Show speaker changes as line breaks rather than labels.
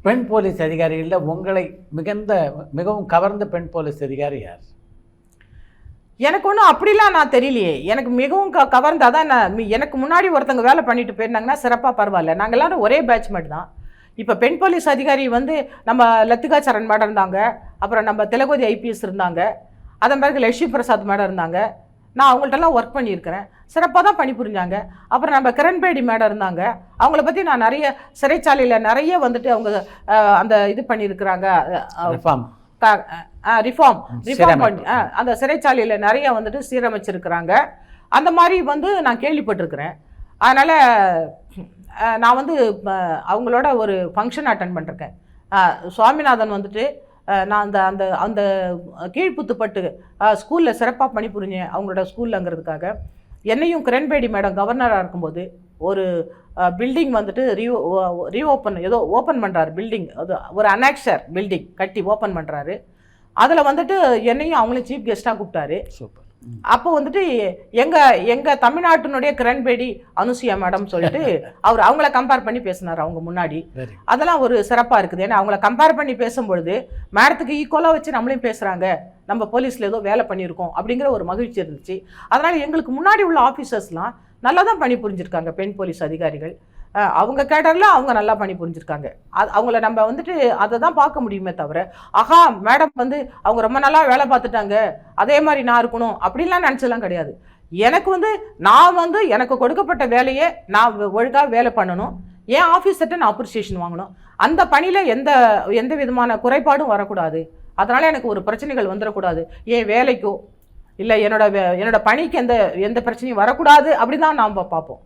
பெண் போலீஸ் அதிகாரிகளில் உங்களை மிகவும் கவர்ந்த பெண் போலீஸ் அதிகாரி யார்?
எனக்கு ஒன்றும் அப்படிலாம் நான் தெரியலையே. எனக்கு மிகவும் கவர்ந்து அதான் எனக்கு முன்னாடி ஒருத்தங்க வேலை பண்ணிட்டு போயிருந்தாங்கன்னா சிறப்பாக பரவாயில்ல. நாங்கள் எல்லாரும் ஒரே பேட்ச்மேட் தான். இப்போ பெண் போலீஸ் அதிகாரி நம்ம லத்திகா சரண் மேடம் இருந்தாங்க, அப்புறம் நம்ம திலகவதி ஐபிஎஸ் இருந்தாங்க, அதன் பிறகு லட்சுமி பிரசாத் மேடம் இருந்தாங்க. நான் அவங்கள்ட்டெல்லாம் ஒர்க் பண்ணியிருக்கிறேன், சிறப்பாக தான் பணிபுரிஞ்சாங்க. அப்புறம் நம்ம கிரண்பேடி மேடம் இருந்தாங்க, அவங்கள பற்றி நான் நிறைய சிறைச்சாலையில் நிறைய அவங்க அந்த இது பண்ணியிருக்கிறாங்க, ரிஃபார்ம் பண்ணி அந்த சிறைச்சாலையில் நிறைய சீரமைச்சிருக்கிறாங்க. அந்த மாதிரி நான் கேள்விப்பட்டிருக்கிறேன். அதனால் நான் அவங்களோட ஒரு ஃபங்க்ஷன் அட்டன் பண்ணிருக்கேன். சுவாமிநாதன் நான் அந்த அந்த அந்த கீழ்ப்புத்துப்பட்டு ஸ்கூலில் சிறப்பாக பணிபுரிஞ்சேன் அவங்களோட ஸ்கூல்லங்கிறதுக்காக. என்னையும் கிரண்பேடி மேடம் கவர்னராக இருக்கும்போது ஒரு பில்டிங் ரீஓப்பன் ஓப்பன் பண்ணுறாரு. பில்டிங் அது ஒரு அனெக்சர் பில்டிங் கட்டி ஓப்பன் பண்ணுறாரு. அதில் என்னையும் அவங்களும் சீஃப் கெஸ்ட்டாக கூப்பிட்டாரு.
சூப்பர்.
அப்போ எங்கள் தமிழ்நாட்டினுடைய கிரண்பேடி அனுசியா மேடம் சொல்லிட்டு அவங்கள கம்பேர் பண்ணி பேசினார் அவங்க முன்னாடி. அதெல்லாம் ஒரு சிறப்பாக இருக்குது. ஏன்னா அவங்கள கம்பேர் பண்ணி பேசும்பொழுது மேடத்துக்கு ஈக்குவலாக வச்சு நம்மளையும் பேசுகிறாங்க, நம்ம போலீஸில் ஏதோ வேலை பண்ணியிருக்கோம் அப்படிங்கிற ஒரு மகிழ்ச்சி இருந்துச்சு. அதனால் எங்களுக்கு முன்னாடி உள்ள ஆஃபீஸர்ஸ்லாம் நல்லா தான் பணி புரிஞ்சிருக்காங்க. பெண் போலீஸ் அதிகாரிகள் அவங்க கேடரில் அவங்க நல்லா பணி புரிஞ்சிருக்காங்க. அவங்கள நம்ம அதை தான் பார்க்க முடியுமே தவிர, ஆஹா மேடம் அவங்க ரொம்ப நல்லா வேலை பார்த்துட்டாங்க, அதே மாதிரி நான் இருக்கணும் அப்படின்லாம் நினச்சலாம் கிடையாது. எனக்கு நான் எனக்கு கொடுக்கப்பட்ட வேலையை நான் ஒழுங்காக வேலை பண்ணணும், என் ஆஃபீஸர்கிட்ட நான் அப்ரிசியேஷன் வாங்கணும், அந்த பணியில் எந்த விதமான குறைபாடும் வரக்கூடாது. அதனால் எனக்கு ஒரு பிரச்சனைகள் வந்துடக்கூடாது, என் வேலைக்கோ இல்லை என்னோட பணிக்கு எந்த பிரச்சனையும் வரக்கூடாது. அப்படி தான் நாம் பார்ப்போம்.